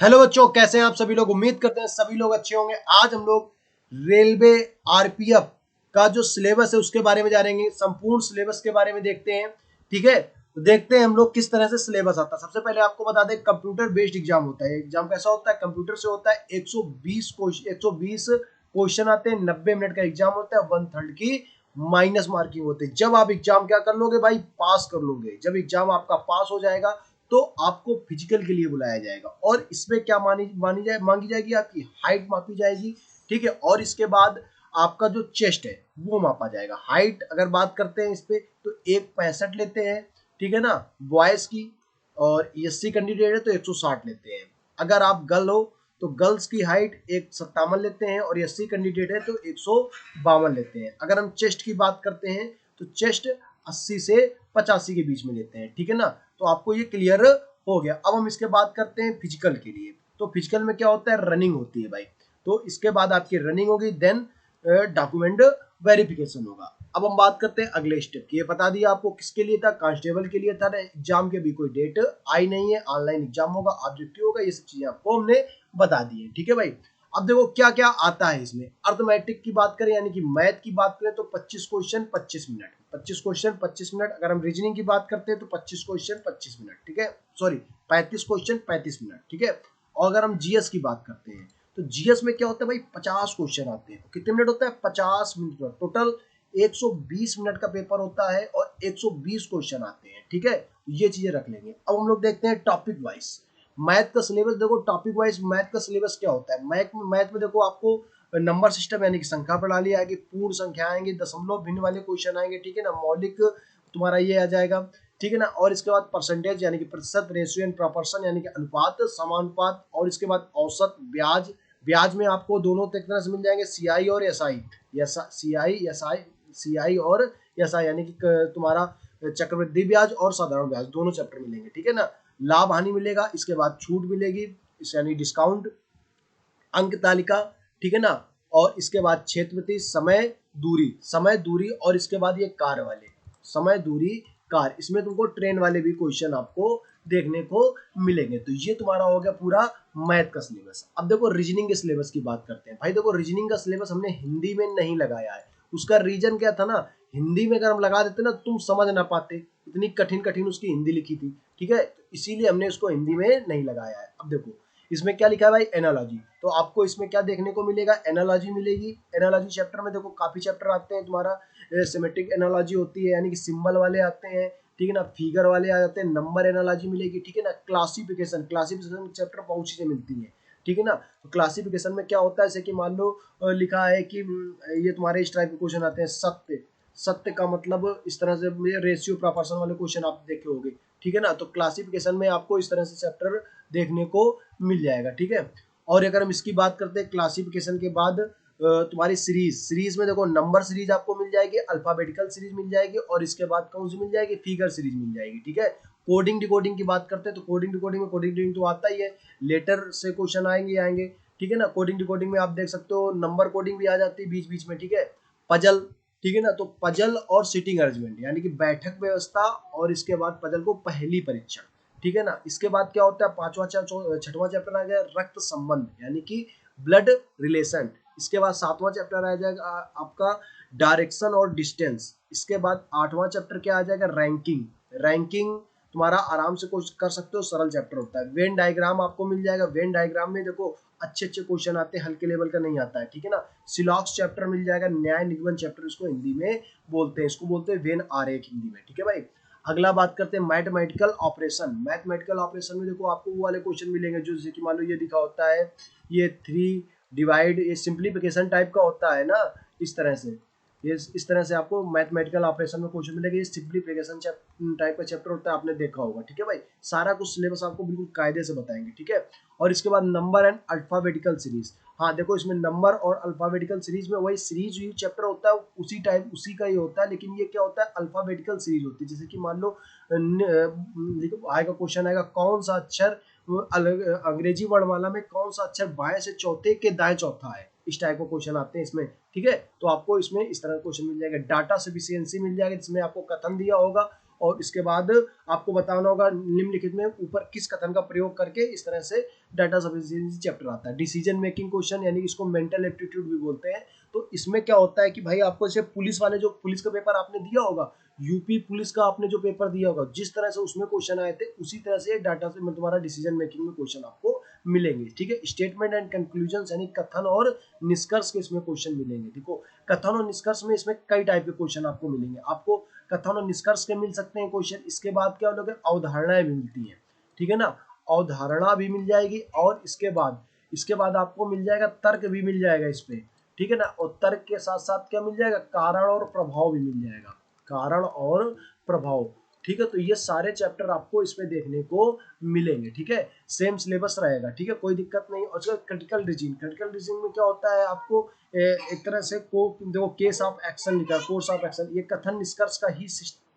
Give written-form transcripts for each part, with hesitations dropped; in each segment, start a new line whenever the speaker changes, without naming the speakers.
Hello बच्चों, कैसे हैं आप सभी लोग। उम्मीद करते हैं सभी लोग अच्छे होंगे। आज हम लोग रेलवे आरपीएफ का जो सिलेबस है उसके बारे में जानेंगे। संपूर्ण सिलेबस के बारे में देखते हैं। ठीक है, तो देखते हैं हम लोग किस तरह से सिलेबस आता है। सबसे पहले आपको बता दें, कंप्यूटर बेस्ड एग्जाम होता है। एग्जाम कैसा होता है, कंप्यूटर से होता है। 120 क्वेश्चन आते हैं, 90 मिनट का एग्जाम होता है, 1/3 की माइनस मार्किंग होती है। जब आप एग्जाम क्या कर लोगे भाई, पास कर लोगे। जब एग्जाम आपका पास हो जाएगा तो आपको फिजिकल के लिए बुलाया जाएगा और इसमें क्या मांगी जाएगी, आपकी हाइट मापी जाएगी। ठीक है, और इसके बाद आपका जो चेस्ट है वो मापा जाएगा। हाइट अगर बात करते हैं इस पे तो 1.65 लेते हैं, ठीक है ना, बॉयज की। और एससी कैंडिडेट है तो 160 लेते हैं। अगर आप गर्ल हो तो गर्ल्स की हाइट 157 लेते हैं और एससी कैंडिडेट है तो 152 लेते हैं। अगर हम चेस्ट की बात करते हैं तो चेस्ट 80 से 85 के बीच में लेते हैं। ठीक है ना, तो आपको ये क्लियर हो गया। अब हम इसके बात करते हैं फिजिकल के लिए। तो फिजिकल में क्या होता है, रनिंग होती है भाई। तो इसके बाद आपकी रनिंग होगी, देन डॉक्यूमेंट वेरिफिकेशन होगा। अब हम बात करते हैं अगले स्टेप की। ये बता दिया आपको किसके लिए था, कांस्टेबल के लिए था। एग्जाम की अभी कोई डेट आई नहीं है, ऑनलाइन एग्जाम होगा, ऑब्जेक्टिव होगा, ये सब चीजें आपको हमने बता दी है। ठीक है भाई, अब देखो क्या क्या आता है इसमें। अर्थमेटिक की बात करें यानी कि मैथ की बात करें तो 25 क्वेश्चन 25 मिनट, 25 क्वेश्चन 25 मिनट। अगर हम रीजनिंग की बात करते हैं तो 25 क्वेश्चन 25 मिनट। ठीक है, सॉरी 35 क्वेश्चन 35 मिनट। ठीक है, और अगर हम जीएस की बात करते हैं तो जीएस में क्या होता है भाई, 50 क्वेश्चन आते हैं। कितने मिनट होता है, 50 मिनट। टोटल 120 मिनट का पेपर होता है और 120 क्वेश्चन आते हैं। ठीक है, ये चीजें रख लेंगे। अब हम लोग देखते हैं टॉपिक वाइज मैथ का सिलेबस। देखो टॉपिक वाइज मैथ का सिलेबस क्या होता है। मैथ में देखो आपको नंबर सिस्टम यानी कि संख्या प्रणाली आएगी, पूर्ण संख्या आएंगे, दशमलव भिन्न वाले क्वेश्चन आएंगे। ठीक है ना, मौलिक तुम्हारा ये आ जाएगा। ठीक है ना, और इसके बाद परसेंटेज यानी कि प्रतिशत, रेशियो एंड प्रोपोर्शन यानी कि अनुपात समानुपात, और इसके बाद औसत, ब्याज। ब्याज में आपको दोनों तरह से मिल जाएंगे, सीआई और एसआई। सीआई और एसआई यानी कि तुम्हारा चक्रवृद्धि ब्याज और साधारण ब्याज दोनों चैप्टर मिलेंगे। ठीक है ना, लाभ हानि मिलेगा, इसके बाद छूट मिलेगी यानी डिस्काउंट, अंक तालिका। ठीक है ना, और इसके बाद क्षेत्रवृत्ति, समय दूरी, और इसके बाद ये कार वाले, समय दूरी कार। इसमें तुमको ट्रेन वाले भी क्वेश्चन आपको देखने को मिलेंगे। तो ये तुम्हारा हो गया पूरा मैथ का सिलेबस। अब देखो रीजनिंग के सिलेबस की बात करते हैं। भाई देखो रीजनिंग का सिलेबस हमने हिंदी में नहीं लगाया है। उसका रीजन क्या था ना, हिंदी में अगर हम लगा देते ना तुम समझ ना पाते, इतनी कठिन कठिन उसकी हिंदी लिखी थी। ठीक है, तो इसीलिए हमने उसको हिंदी में नहीं लगाया है। अब देखो इसमें क्या लिखा है भाई, एनालॉजी। तो आपको इसमें क्या देखने को मिलेगा, एनालॉजी मिलेगी। एनालॉजी चैप्टर में देखो काफी चैप्टर आते हैं तुम्हारा। सिमेट्रिक एनालॉजी होती है यानी कि सिंबल वाले आते हैं। ठीक है ना, फिगर वाले आ जाते हैं, नंबर एनालॉजी मिलेगी। ठीक है ना, क्लासिफिकेशन चैप्टर बहुत चीजें मिलती है। ठीक है ना, तो क्लासिफिकेशन में क्या होता है, जैसे कि मान लो लिखा है कि ये तुम्हारे इस टाइप के क्वेश्चन आते हैं। सत्य, सत्य का मतलब इस तरह से रेशियो प्रोपोर्शन वाले क्वेश्चन आप देखे होंगे। ठीक है ना, तो क्लासिफिकेशन में आपको इस तरह से चैप्टर देखने को मिल जाएगा। ठीक है, और अगर हम इसकी बात करते हैं क्लासिफिकेशन के बाद तुम्हारी सीरीज में देखो नंबर सीरीज आपको मिल जाएगी, अल्फाबेटिकल सीरीज मिल जाएगी, और इसके बाद कौन सी मिल जाएगी, फिगर सीरीज मिल जाएगी। ठीक है, कोडिंग डिकोडिंग की बात करते हैं तो कोडिंग डिकोडिंग तो आता ही है, लेटर से क्वेश्चन आएंगे। ठीक है ना, कोडिंग डिकोडिंग में आप देख सकते हो नंबर कोडिंग भी आ जाती है बीच बीच में। ठीक है, पजल। ठीक है ना, तो पजल और सिटिंग अरेंजमेंट यानी कि बैठक व्यवस्था, और इसके बाद पजल को पहली परीक्षण। ठीक है ना, इसके बाद क्या होता है, छठवां चैप्टर आ गया रक्त संबंध यानी कि ब्लड रिलेशन। इसके बाद सातवां चैप्टर आ जाएगा आपका डायरेक्शन और डिस्टेंस। इसके बाद आठवां चैप्टर क्या आ जाएगा, रैंकिंग। रैंकिंग तुम्हारा आराम से कुछ कर सकते हो, सरल चैप्टर होता है। वेन डायग्राम आपको मिल जाएगा। वेन डायग्राम में देखो अच्छे अच्छे क्वेश्चन आते हैं, हल्के लेवल का नहीं आता है। ठीक है ना, सिलॉक्स चैप्टर मिल जाएगा, न्याय निगमन चैप्टर इसको हिंदी में बोलते हैं, इसको बोलते हैं वेन आरेख हिंदी में। ठीक है भाई, अगला बात करते हैं मैथमेटिकल ऑपरेशन। मैथमेटिकल ऑपरेशन में देखो आपको वो वाले क्वेश्चन मिलेंगे जो जैसे कि मान लो ये दिखा होता है, ये 3 डिवाइड, ये सिंप्लीफिकेशन टाइप का होता है ना, इस तरह से। ये इस तरह से आपको मैथमेटिकल ऑपरेशन में क्वेश्चन मिलेगा। ये सिंप्लीफिकेशन टाइप का चैप्टर होता है, आपने देखा होगा। ठीक है भाई, सारा कुछ सिलेबस आपको बिल्कुल कायदे से बताएंगे। ठीक है, और इसके बाद नंबर एंड अल्फाबेटिकल सीरीज। हाँ देखो इसमें नंबर और अल्फाबेटिकल सीरीज में वही सीरीज ही चैप्टर होता है, उसी टाइप उसी का ही होता है, लेकिन ये क्या होता है, अल्फाबेटिकल सीरीज होती है। जैसे कि मान लो आएगा क्वेश्चन आएगा, कौन सा अक्षर अंग्रेजी वर्णमाला में कौन सा अक्षर बाएं से चौथे के दाएं चौथा है, इस टाइप का क्वेश्चन आते हैं इसमें। ठीक है, तो आपको इसमें इस तरह का क्वेश्चन मिल जाएगा। डाटा सफिशिएंसी मिल जाएगा जिसमें आपको कथन दिया होगा, और इसके बाद आपको बताना होगा निम्नलिखित में ऊपर किस कथन का प्रयोग करके इस तरह से डाटा सफिशिएंसी चैप्टर आता है। डिसीजन मेकिंग क्वेश्चन यानी इसको मेंटल एप्टीट्यूड भी बोलते हैं। तो इसमें क्या होता है कि भाई आपको जैसे पुलिस वाले जो पुलिस का पेपर आपने दिया होगा, यूपी पुलिस का आपने जो पेपर दिया होगा, जिस तरह से उसमें क्वेश्चन आए थे उसी तरह से डाटा से तुम्हारा डिसीजन मेकिंग में क्वेश्चन आपको मिलेंगे। ठीक है, स्टेटमेंट एंड कंक्लूजन यानी कथन और निष्कर्ष के इसमें क्वेश्चन मिलेंगे। देखो कथन और निष्कर्ष में इसमें कई टाइप के क्वेश्चन आपको मिलेंगे। आपको कथन और निष्कर्ष के मिल सकते हैं क्वेश्चन। इसके बाद क्या होगा, अवधारणाएं भी मिलती हैं, ठीक है ना, अवधारणा भी मिल जाएगी और इसके बाद आपको मिल जाएगा तर्क भी मिल जाएगा इस पे, ठीक है ना। और तर्क के साथ साथ क्या मिल जाएगा, कारण और प्रभाव भी मिल जाएगा, कारण और प्रभाव। ठीक है, तो ये सारे चैप्टर आपको इसमें देखने को मिलेंगे। ठीक है, सेम सिलेबस रहेगा, ठीक है, कोई दिक्कत नहीं। और क्रिटिकल रीजनिंग में क्या होता है, आपको एक तरह से देखो केस ऑफ एक्शन लिखा है, कोर्स ऑफ एक्शन, ये कथन निष्कर्ष का ही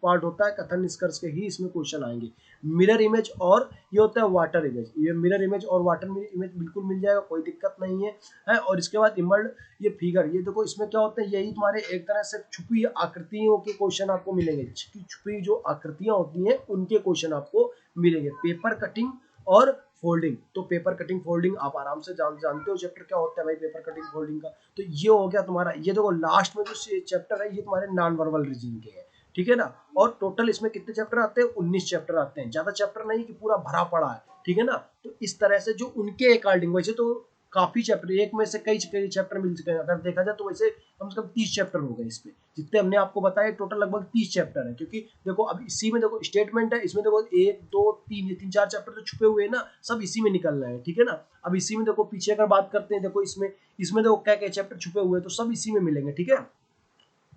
पार्ट होता है, कथन निष्कर्ष के ही इसमें क्वेश्चन आएंगे। मिरर इमेज और ये होता है वाटर इमेज, ये मिरर इमेज और वाटर इमेज बिल्कुल मिल जाएगा, कोई दिक्कत नहीं है। और इसके बाद इमर्ड ये फिगर, ये देखो इसमें क्या होता है, यही तुम्हारे एक तरह से छुपी आकृतियों के क्वेश्चन आपको मिलेंगे, छुपी जो आकृतियां होती हैं उनके क्वेश्चन आपको मिलेंगे। पेपर कटिंग और फोल्डिंग, तो पेपर कटिंग फोल्डिंग आप आराम से जानते हो चैप्टर क्या होता है भाई पेपर कटिंग फोल्डिंग का। तो ये हो गया तुम्हारा, ये देखो लास्ट में जो चैप्टर है ये तुम्हारे नॉन वर्बल रीजनिंग के हैं, ठीक है ना। और टोटल इसमें कितने चैप्टर आते हैं, 19 चैप्टर आते हैं, ज्यादा चैप्टर नहीं कि पूरा भरा पड़ा है, ठीक है ना। तो इस तरह से जो उनके अकॉर्डिंग, वैसे तो काफी चैप्टर, एक में से कई चैप्टर मिल चुके हैं, अगर देखा जाए तो वैसे कम से कम 30 चैप्टर हो गए इसमें, जितने हमने आपको बताया टोटल लगभग 30 चैप्टर है। क्योंकि देखो अब इसी में देखो स्टेटमेंट है, इसमें देखो 1 2 3 ये 3 4 चैप्टर तो छुपे हुए हैं ना, सब इसी में निकल रहे हैं, ठीक है ना। अब इसी में देखो पीछे अगर बात करते हैं, देखो इसमें देखो क्या क्या चैप्टर छुपे हुए हैं, तो सब इसी में मिलेंगे, ठीक है।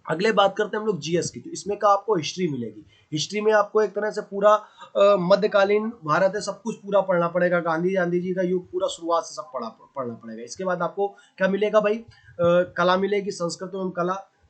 अगले बात करते हैं हम लोग जीएस की, तो इसमें का आपको हिस्ट्री मिलेगी। हिस्ट्री में आपको एक तरह से पूरा मध्यकालीन भारत है सब कुछ पूरा पढ़ना पड़ेगा, गांधी जी का युग पूरा शुरुआत से सब पढ़ना पड़ेगा। इसके बाद आपको क्या मिलेगा भाई, कला मिलेगी, संस्कृत एवं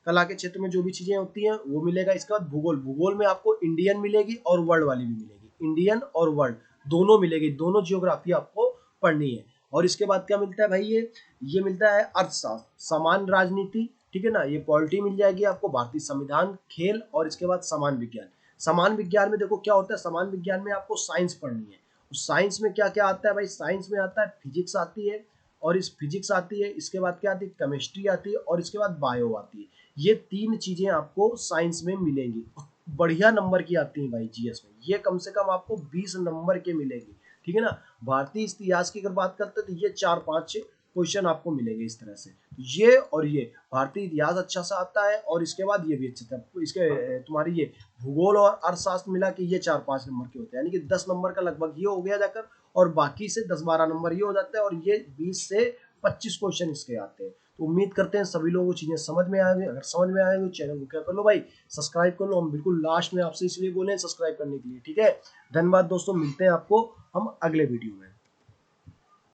कला के क्षेत्र में जो भी चीजें होती हैं वो मिलेगा। इसके बाद भूगोल में आपको इंडियन मिलेगी और वर्ल्ड वाली भी मिलेगी, इंडियन और वर्ल्ड दोनों मिलेगी, दोनों जियोग्राफी आपको पढ़नी है। और इसके बाद क्या मिलता है भाई, ये मिलता है अर्थशास्त्र, समान राजनीति, ठीक है ना, ये पॉलिटी मिल जाएगी आपको, भारतीय संविधान, खेल, और इसके बाद समान विज्ञान। समान विज्ञान में देखो क्या होता है, समान विज्ञान में आपको साइंस पढ़नी है। साइंस में क्या क्या आता है भाई, साइंस में आता है फिजिक्स आती है, और इस फिजिक्स आती है, इसके बाद क्या आती है, केमिस्ट्री आती है, और इसके बाद बायो आती है। ये 3 चीजें आपको साइंस में मिलेंगी, बढ़िया नंबर की आती है भाई जीएस में, ये कम से कम आपको 20 नंबर के मिलेंगे, ठीक है ना। भारतीय इतिहास की अगर बात करते हैं तो ये 4-5 क्वेश्चन आपको मिलेंगे इस तरह से। ये और ये भारतीय इतिहास अच्छा सा आता है, और इसके बाद ये भी अच्छा था, इसके तुम्हारी ये भूगोल और अर्थशास्त्र मिला कि ये 4-5 नंबर के होते हैं, यानी कि 10 नंबर का लगभग ये हो गया जाकर, और बाकी से 10-12 नंबर ये हो जाता है, और ये 20 से 25 क्वेश्चन इसके आते हैं। तो उम्मीद करते हैं सभी लोगों को चीजें समझ में आएंगे। अगर समझ में आएंगे तो चैनल को क्या कर लो भाई, सब्सक्राइब कर लो। हम बिल्कुल लास्ट में आपसे इसलिए बोले सब्सक्राइब करने के लिए, ठीक है। धन्यवाद दोस्तों, मिलते हैं आपको हम अगले वीडियो में।